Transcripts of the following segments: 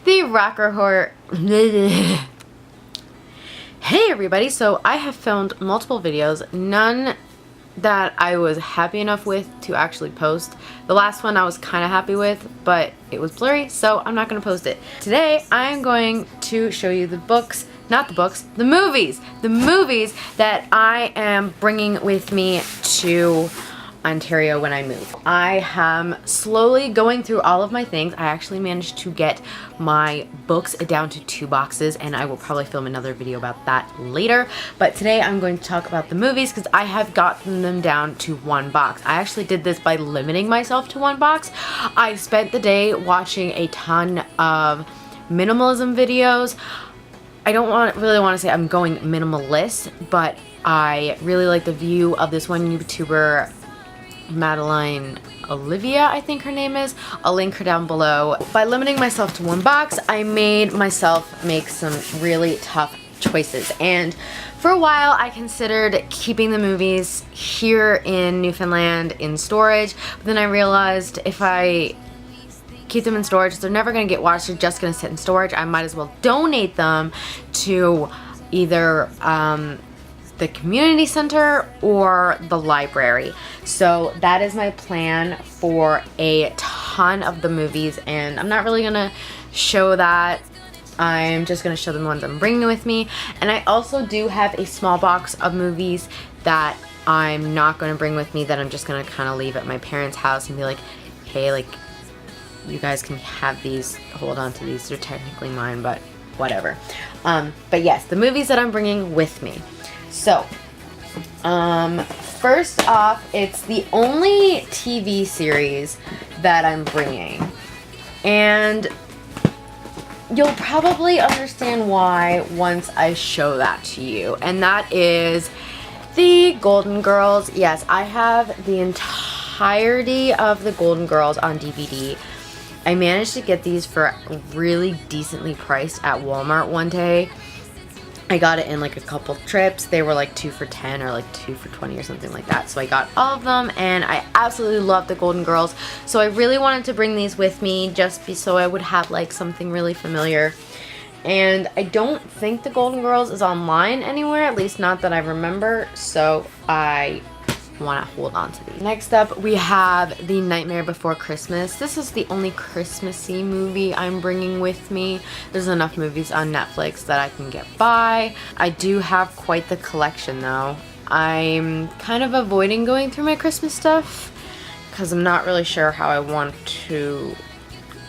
The Rocker Horror. Hey everybody, so I have filmed multiple videos, none that I was happy enough with to actually post. The last one I was kind of happy with, but it was blurry, so I'm not going to post it. Today I'm going to show you the books, not the books, the movies that I am bringing with me to Ontario when I move. I am slowly going through all of my things. I actually managed to get my books down to 2 boxes, and I will probably film another video about that later. But today I'm going to talk about the movies because I have gotten them down to 1 box. I actually did this by limiting myself to 1 box. I spent the day watching a ton of minimalism videos. I don't really want to say I'm going minimalist, but I really like the view of this one YouTuber, Madeline Olivia, I think her name is. I'll link her down below. By limiting myself to 1 box, I made myself make some really tough choices. And for a while, I considered keeping the movies here in Newfoundland in storage. But then I realized if I keep them in storage, they're never going to get watched. They're just going to sit in storage. I might as well donate them to either the community center or the library. So that is my plan for a ton of the movies, and I'm not really gonna show that. I'm just gonna show them the ones I'm bringing with me. And I also do have a small box of movies that I'm not gonna bring with me, that I'm just gonna kind of leave at my parents' house and be like, hey, like, you guys can have these, hold on to these, they're technically mine, but whatever. But yes, the movies that I'm bringing with me. So, first off, it's the only TV series that I'm bringing, and you'll probably understand why once I show that to you, and that is the Golden Girls. Yes, I have the entirety of the Golden Girls on DVD. I managed to get these for really decently priced at Walmart one day. I got it in like a couple trips. They were like 2 for $10 or like 2 for $20 or something like that. So I got all of them, and I absolutely love the Golden Girls. So I really wanted to bring these with me just so I would have like something really familiar. And I don't think the Golden Girls is online anywhere, at least not that I remember. So I want to hold on to these. Next up, we have The Nightmare Before Christmas. This is the only Christmassy movie I'm bringing with me. There's enough movies on Netflix that I can get by. I do have quite the collection though. I'm kind of avoiding going through my Christmas stuff because I'm not really sure how I want to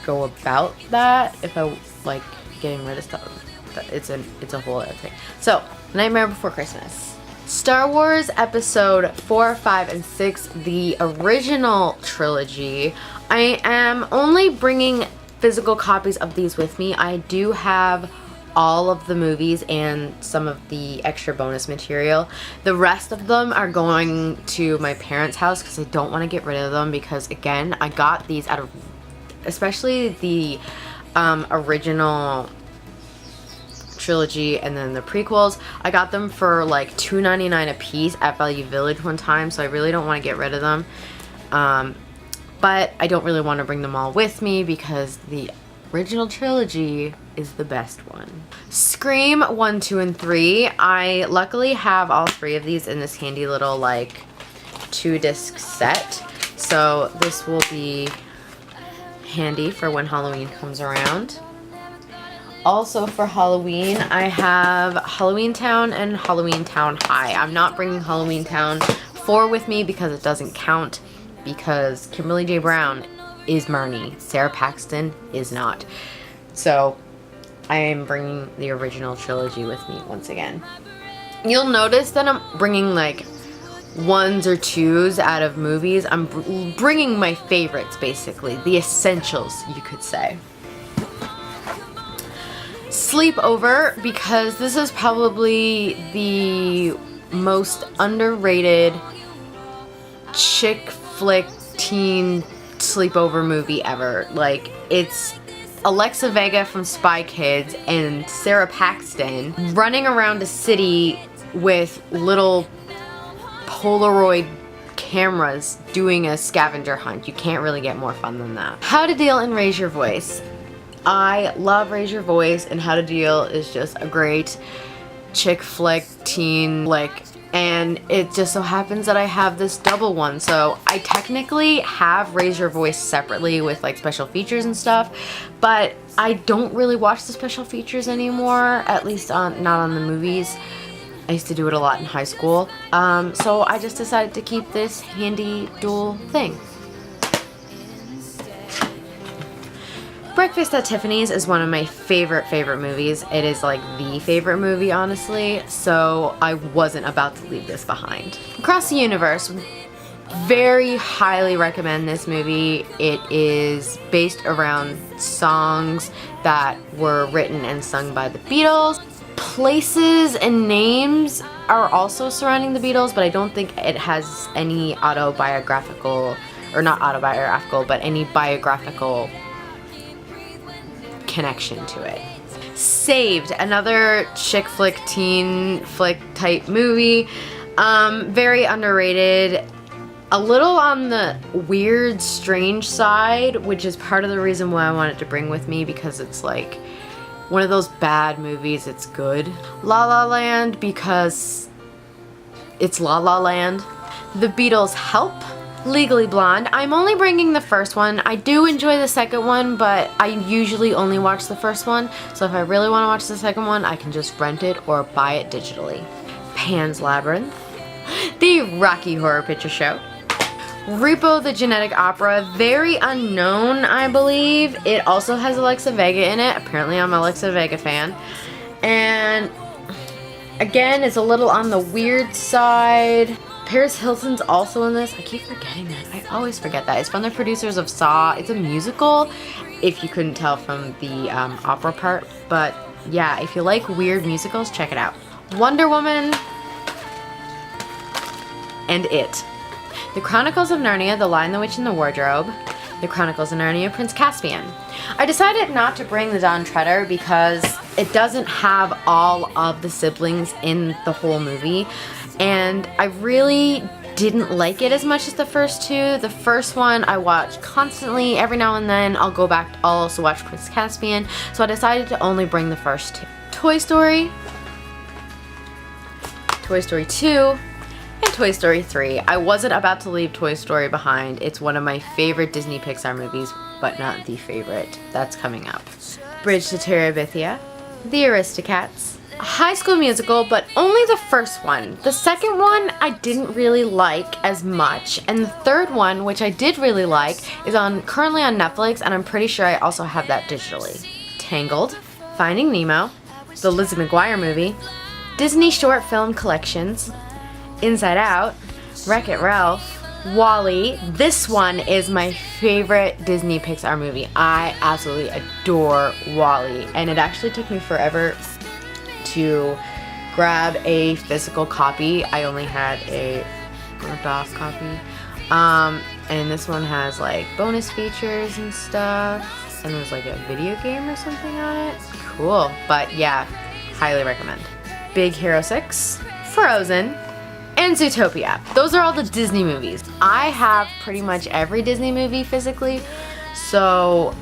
go about that. If I like getting rid of stuff, it's a whole other thing. So, Nightmare Before Christmas. Star Wars Episode 4, 5, and 6, the original trilogy. I am only bringing physical copies of these with me. I do have all of the movies and some of the extra bonus material. The rest of them are going to my parents' house because I don't want to get rid of them because, again, I got these out of, especially the original trilogy and then the prequels. I got them for like $2.99 a piece at Value Village one time, so I really don't want to get rid of them. But I don't really want to bring them all with me because the original trilogy is the best one. Scream 1, 2, and 3. I luckily have all 3 of these in this handy little like 2-disc set, so this will be handy for when Halloween comes around. Also for Halloween, I have Halloween Town and Halloween Town High. I'm not bringing Halloween Town 4 with me because it doesn't count, because Kimberly J. Brown is Marnie. Sarah Paxton is not. So I am bringing the original trilogy with me once again. You'll notice that I'm bringing like 1s or 2s out of movies. I'm bringing my favorites, basically. The essentials, you could say. Sleepover, because this is probably the most underrated chick flick teen sleepover movie ever. Like, it's Alexa Vega from Spy Kids and Sarah Paxton running around a city with little Polaroid cameras doing a scavenger hunt. You can't really get more fun than that. How to Deal and Raise Your Voice. I love Raise Your Voice, and How to Deal is just a great chick flick, teen flick, and it just so happens that I have this double one. So I technically have Raise Your Voice separately with like special features and stuff, but I don't really watch the special features anymore, at least not on the movies. I used to do it a lot in high school, so I just decided to keep this handy dual thing. Breakfast at Tiffany's is one of my favorite movies. It is like the favorite movie, honestly, so I wasn't about to leave this behind. Across the Universe, very highly recommend this movie. It is based around songs that were written and sung by the Beatles. Places and names are also surrounding the Beatles, but I don't think it has any autobiographical, or not autobiographical, but any biographical connection to it. Saved, another chick flick, teen flick type movie. Very underrated. A little on the weird, strange side, which is part of the reason why I wanted to bring with me, because it's like one of those bad movies, it's good. La La Land, because it's La La Land. The Beatles' Help. Legally Blonde. I'm only bringing the first one. I do enjoy the second one, but I usually only watch the first one, so if I really want to watch the second one, I can just rent it or buy it digitally. Pan's Labyrinth. The Rocky Horror Picture Show. Repo the Genetic Opera. Very unknown, I believe. It also has Alexa Vega in it. Apparently I'm an Alexa Vega fan. And again, it's a little on the weird side. Paris Hilton's also in this. I keep forgetting that. I always forget that. It's from the producers of Saw. It's a musical, if you couldn't tell from the opera part. But yeah, if you like weird musicals, check it out. Wonder Woman and It. The Chronicles of Narnia, The Lion, the Witch, and the Wardrobe. The Chronicles of Narnia, Prince Caspian. I decided not to bring the Dawn Treader because it doesn't have all of the siblings in the whole movie. And I really didn't like it as much as the first two. The first one I watch constantly. Every now and then I'll go back. I'll also watch Prince Caspian. So I decided to only bring the first two. Toy Story, Toy Story 2, and Toy Story 3. I wasn't about to leave Toy Story behind. It's one of my favorite Disney Pixar movies, but not the favorite. That's coming up. Bridge to Terabithia, The Aristocats, High School Musical, but only the first one. The second one I didn't really like as much, and the third one, which I did really like, is currently on Netflix, and I'm pretty sure I also have that digitally. Tangled, Finding Nemo, the Lizzie McGuire movie, Disney Short Film Collections, Inside Out, Wreck-It Ralph, WALL-E. This one is my favorite Disney Pixar movie. I absolutely adore WALL-E, and it actually took me forever to grab a physical copy. I only had a ripped off copy. And this one has like bonus features and stuff. And there's like a video game or something on it. Cool. But yeah, highly recommend. Big Hero 6, Frozen, and Zootopia. Those are all the Disney movies. I have pretty much every Disney movie physically, so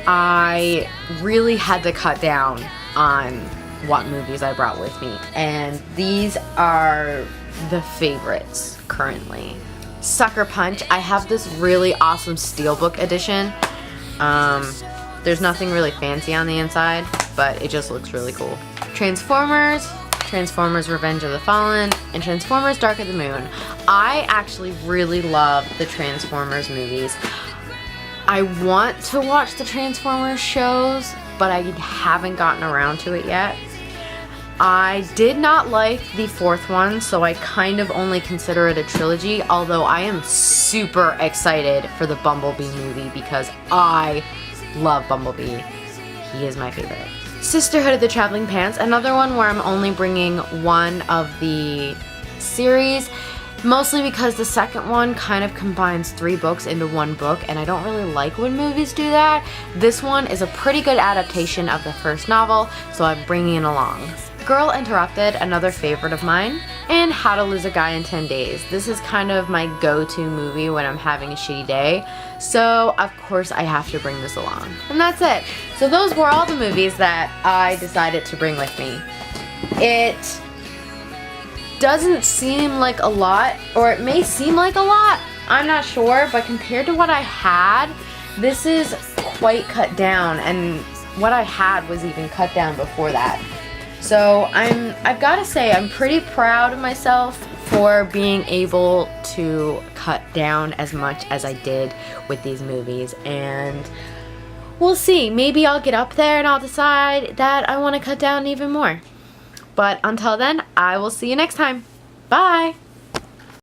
I really had to cut down on what movies I brought with me, and these are the favorites currently. Sucker Punch. I have this really awesome Steelbook edition. There's nothing really fancy on the inside, but it just looks really cool. Transformers, Transformers Revenge of the Fallen, and Transformers Dark of the Moon. I actually really love the Transformers movies. I want to watch the Transformers shows, but I haven't gotten around to it yet. I did not like the fourth one, so I kind of only consider it a trilogy, although I am super excited for the Bumblebee movie because I love Bumblebee. He is my favorite. Sisterhood of the Traveling Pants, another one where I'm only bringing one of the series, mostly because the second one kind of combines 3 books into one book, and I don't really like when movies do that. This one is a pretty good adaptation of the first novel, so I'm bringing it along. Girl Interrupted, another favorite of mine, and How to Lose a Guy in 10 Days. This is kind of my go-to movie when I'm having a shitty day, so of course I have to bring this along. And that's it. So those were all the movies that I decided to bring with me. It doesn't seem like a lot, or it may seem like a lot, I'm not sure, but compared to what I had, this is quite cut down, and what I had was even cut down before that. So I've got to say, I'm pretty proud of myself for being able to cut down as much as I did with these movies, and we'll see. Maybe I'll get up there and I'll decide that I want to cut down even more. But until then, I will see you next time. Bye!